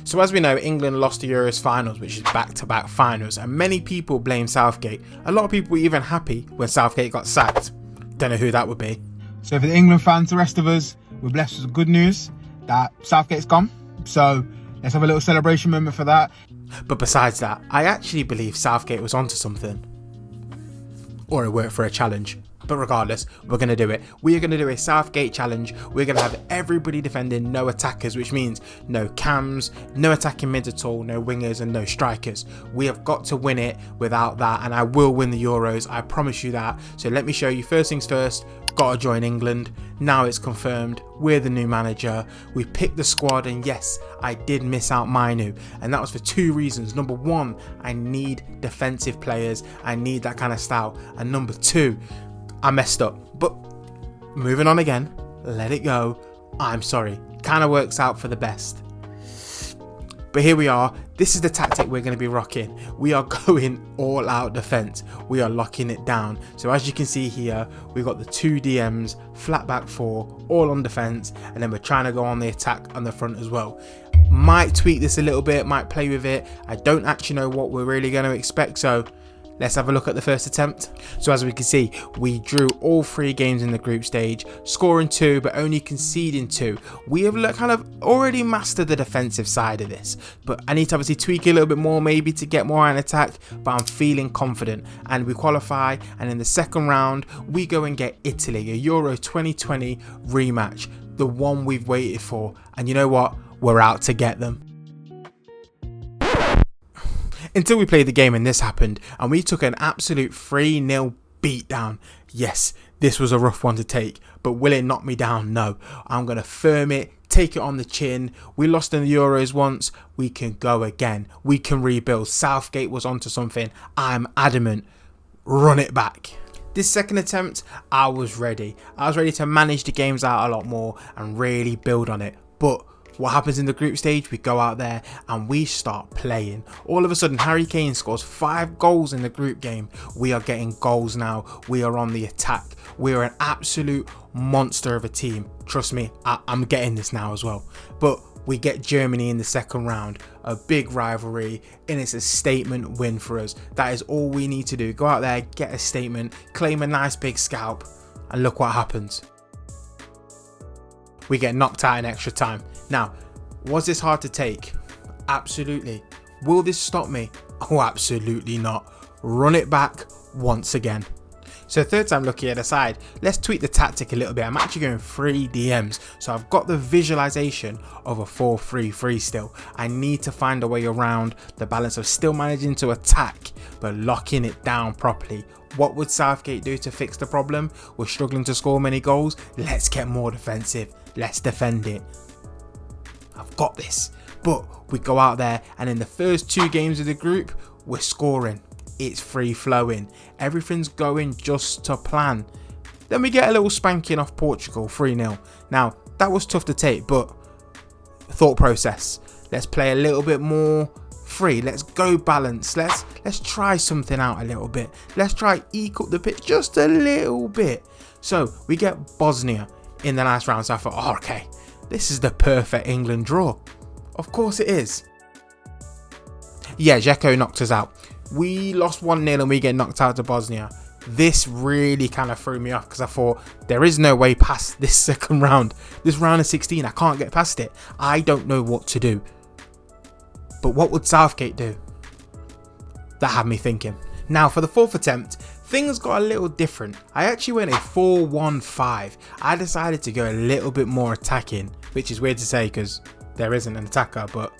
So as we know, England lost the Euros finals, which is back-to-back finals, and many people blame Southgate. A lot of people were even happy when Southgate got sacked. Don't know who that would be. So for the England fans, the rest of us, we're blessed with good news that Southgate's gone. So let's have a little celebration moment for that. But besides that, I actually believe Southgate was onto something. Or it worked for a challenge. But regardless, we're going to do it. We are going to do a Southgate challenge. We're going to have everybody defending, no attackers, which means no cams, no attacking mids at all, no wingers and no strikers. We have got to win it without that, and I will win the Euros. I promise you that. So let me show you. First things first, got to join England. Now it's confirmed. We're the new manager. We picked the squad, and yes, I did miss out Mainu, and that was for two reasons. Number one, I need defensive players. I need that kind of style. And number two, I messed up, but moving on again, let it go. I'm sorry, kind of works out for the best. But here we are. This is the tactic we're going to be rocking. We are going all out defense. We are locking it down. So as you can see here, we've got the two DMs, flat back four, all on defense, and then we're trying to go on the attack on the front as well. Might tweak this a little bit, might play with it. I don't actually know what we're really going to expect, so let's have a look at the first attempt. So as we can see, we drew all three games in the group stage, scoring 2 but only conceding 2. We have kind of already mastered the defensive side of this, but I need to obviously tweak it a little bit more, maybe to get more on attack, but I'm feeling confident. And we qualify, and in the second round we go and get Italy, a Euro 2020 rematch, the one we've waited for. And you know what, we're out to get them. Until we played the game and this happened, and we took an absolute 3-0 beatdown. Yes, this was a rough one to take, but will it knock me down? No. I'm going to firm it, take it on the chin. We lost in the Euros once, we can go again. We can rebuild. Southgate was onto something. I'm adamant. Run it back. This second attempt, I was ready. I was ready to manage the games out a lot more and really build on it. But what happens in the group stage? We go out there and we start playing. All of a sudden, Harry Kane scores 5 goals in the group game. We are getting goals now. We are on the attack. We are an absolute monster of a team. Trust me, I'm getting this now as well. But we get Germany in the second round, a big rivalry, and it's a statement win for us. That is all we need to do. Go out there, get a statement, claim a nice big scalp, and look what happens. We get knocked out in extra time. Now, was this hard to take? Absolutely. Will this stop me? Oh, absolutely not. Run it back once again. So third time lucky at the side, let's tweak the tactic a little bit. I'm actually going 3 DMs. So I've got the visualization of a 4-3-3 still. I need to find a way around the balance of still managing to attack, but locking it down properly. What would Southgate do to fix the problem? We're struggling to score many goals. Let's get more defensive. Let's defend it. I've got this. But we go out there, and in the first 2 games of the group, we're scoring. It's free flowing. Everything's going just to plan. Then we get a little spanking off Portugal, 3-0. Now, that was tough to take, but thought process. Let's play a little bit more free. Let's go balance. Let's try something out a little bit. Let's try eke up the pitch just a little bit. So we get Bosnia in the last round. So I thought, oh, okay, this is the perfect England draw. Of course it is. Yeah, Dzeko knocked us out. We lost 1-0 and we get knocked out to Bosnia. This really kind of threw me off because I thought there is no way past this second round. This round of 16, I can't get past it. I don't know what to do. But what would Southgate do? That had me thinking. Now for the fourth attempt, things got a little different. I actually went a 4-1-5. I decided to go a little bit more attacking, which is weird to say because there isn't an attacker, but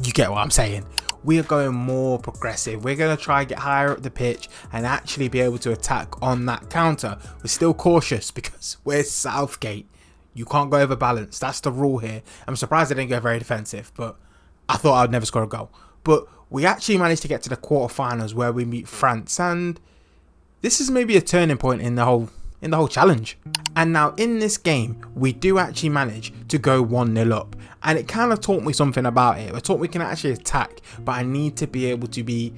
you get what I'm saying. We are going more progressive. We're going to try and get higher up the pitch and actually be able to attack on that counter. We're still cautious because we're Southgate. You can't go over balance. That's the rule here. I'm surprised I didn't go very defensive, but I thought I'd never score a goal. But we actually managed to get to the quarterfinals where we meet France, and this is maybe a turning point in the whole challenge. And now in this game, we do actually manage to go 1-0 up. And it kind of taught me something about it. It taught me we can actually attack, but I need to be able to be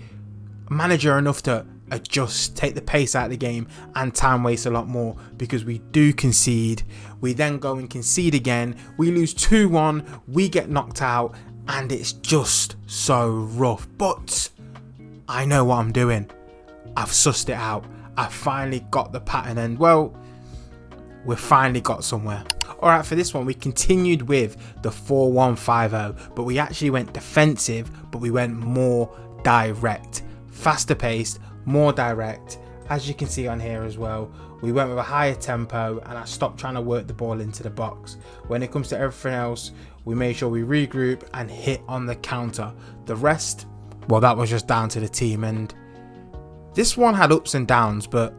manager enough to adjust, take the pace out of the game, and time waste a lot more because we do concede. We then go and concede again. We lose 2-1. We get knocked out. and it's just so rough. But I know what I'm doing. I've sussed it out. I finally got the pattern, and well, we've finally got somewhere. Alright, for this one we continued with the 4-1-5-0, but we actually went defensive, but we went more direct. Faster paced, more direct. As you can see on here as well, we went with a higher tempo, and I stopped trying to work the ball into the box. When it comes to everything else, we made sure we regroup and hit on the counter. The rest, well, that was just down to the team, and this one had ups and downs, but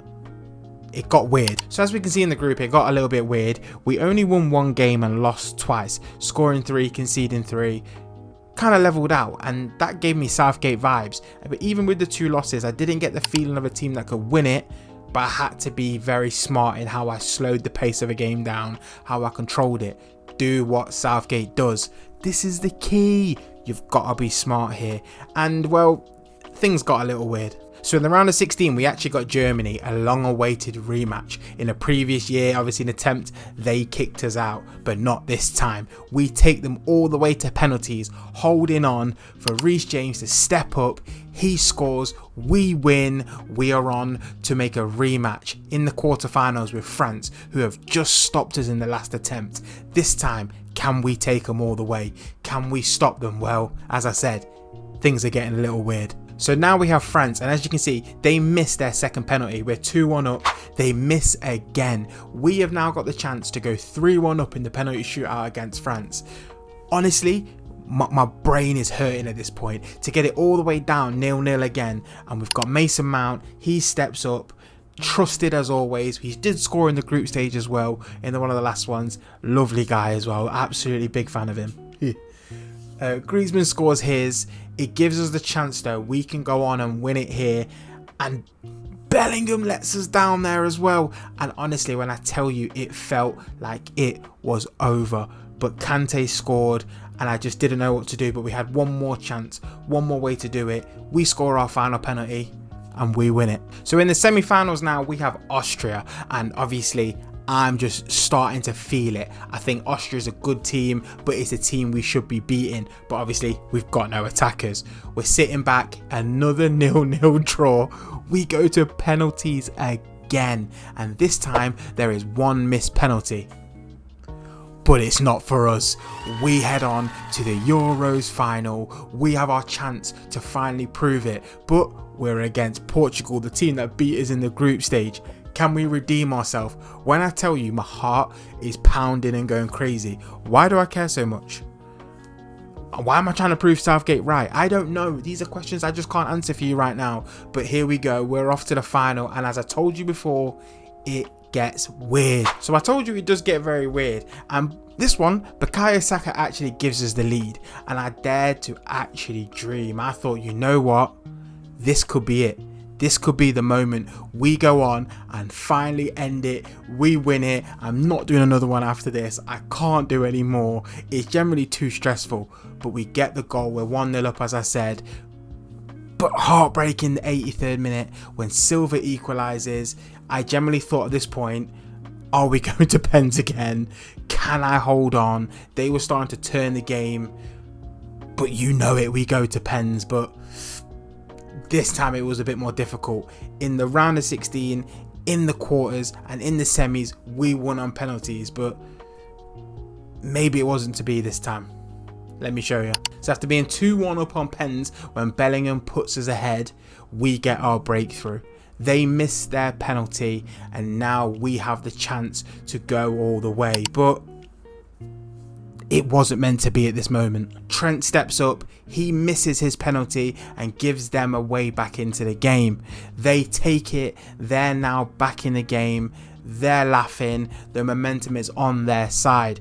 it got weird. So as we can see in the group, it got a little bit weird. We only won one game and lost twice, scoring 3, conceding 3. Kind of leveled out, and that gave me Southgate vibes. But even with the 2 losses, I didn't get the feeling of a team that could win it, but I had to be very smart in how I slowed the pace of a game down, how I controlled it. Do what Southgate does. This is the key. You've got to be smart here. And well, things got a little weird. So in the round of 16, we actually got Germany, a long-awaited rematch. In a previous year, obviously an attempt, they kicked us out, but not this time. We take them all the way to penalties, holding on for Reece James to step up. He scores, we win. We are on to make a rematch in the quarterfinals with France, who have just stopped us in the last attempt. This time, can we take them all the way? Can we stop them? Well, as I said, things are getting a little weird. So now we have France, and as you can see, they missed their second penalty. We're 2-1 up. They miss again. We have now got the chance to go 3-1 up in the penalty shootout against France. Honestly, my brain is hurting at this point. To get it all the way down 0-0 again, and we've got Mason Mount. He steps up. Trusted as always. He did score in the group stage as well, in one of the last ones. Lovely guy as well. Absolutely big fan of him. Griezmann scores his. It gives us the chance though, we can go on and win it here, and Bellingham lets us down there as well. And honestly, when I tell you, it felt like it was over, but Kante scored and I just didn't know what to do. But we had one more chance, one more way to do it. We score our final penalty and we win it. So in the semi-finals now, we have Austria, and obviously I'm just starting to feel it. I think Austria is a good team, but it's a team we should be beating. But obviously, we've got no attackers. We're sitting back, another 0-0 draw. We go to penalties again, and this time there is one missed penalty. But it's not for us. We head on to the Euros final. We have our chance to finally prove it, but we're against Portugal, the team that beat us in the group stage. Can we redeem ourselves? When I tell you, my heart is pounding and going crazy. Why do I care so much? Why am I trying to prove Southgate right? I don't know. These are questions I just can't answer for you right now. But here we go. We're off to the final. And as I told you before, it gets weird. So I told you it does get very weird. And this one, Bukayo Saka actually gives us the lead. And I dared to actually dream. I thought, you know what? This could be it. This could be the moment we go on and finally end it. We win it. I'm not doing another one after this. I can't do any more. It's generally too stressful. But we get the goal. We're 1-0 up, as I said. But heartbreaking the 83rd minute when Silva equalises. I generally thought at this point, are we going to pens again? Can I hold on? They were starting to turn the game. But you know it, we go to pens. But this time it was a bit more difficult. In the round of 16, in the quarters and in the semis, we won on penalties, but maybe it wasn't to be this time. Let me show you. So after being 2-1 up on pens, when Bellingham puts us ahead, we get our breakthrough. They miss their penalty, and now we have the chance to go all the way. But it wasn't meant to be at this moment. Trent steps up, he misses his penalty and gives them a way back into the game. They take it, they're now back in the game, they're laughing, the momentum is on their side.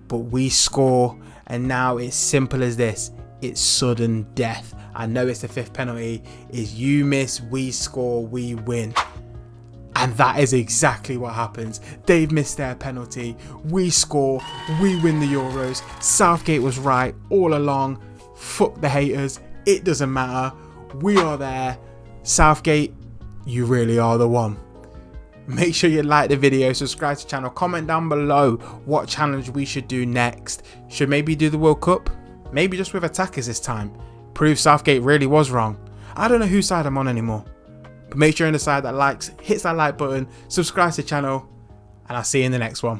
But we score, and now it's simple as this. It's sudden death. I know it's the 5th penalty. Is you miss, we score, we win. And that is exactly what happens. They've missed their penalty. We score. We win the Euros. Southgate was right all along. Fuck the haters. It doesn't matter. We are there. Southgate, you really are the one. Make sure you like the video, subscribe to the channel, comment down below what challenge we should do next. Should maybe do the World Cup? maybe just with attackers this time. Prove Southgate really was wrong. I don't know whose side I'm on anymore. But make sure you're on the side that likes, hits that like button, subscribe to the channel, and I'll see you in the next one.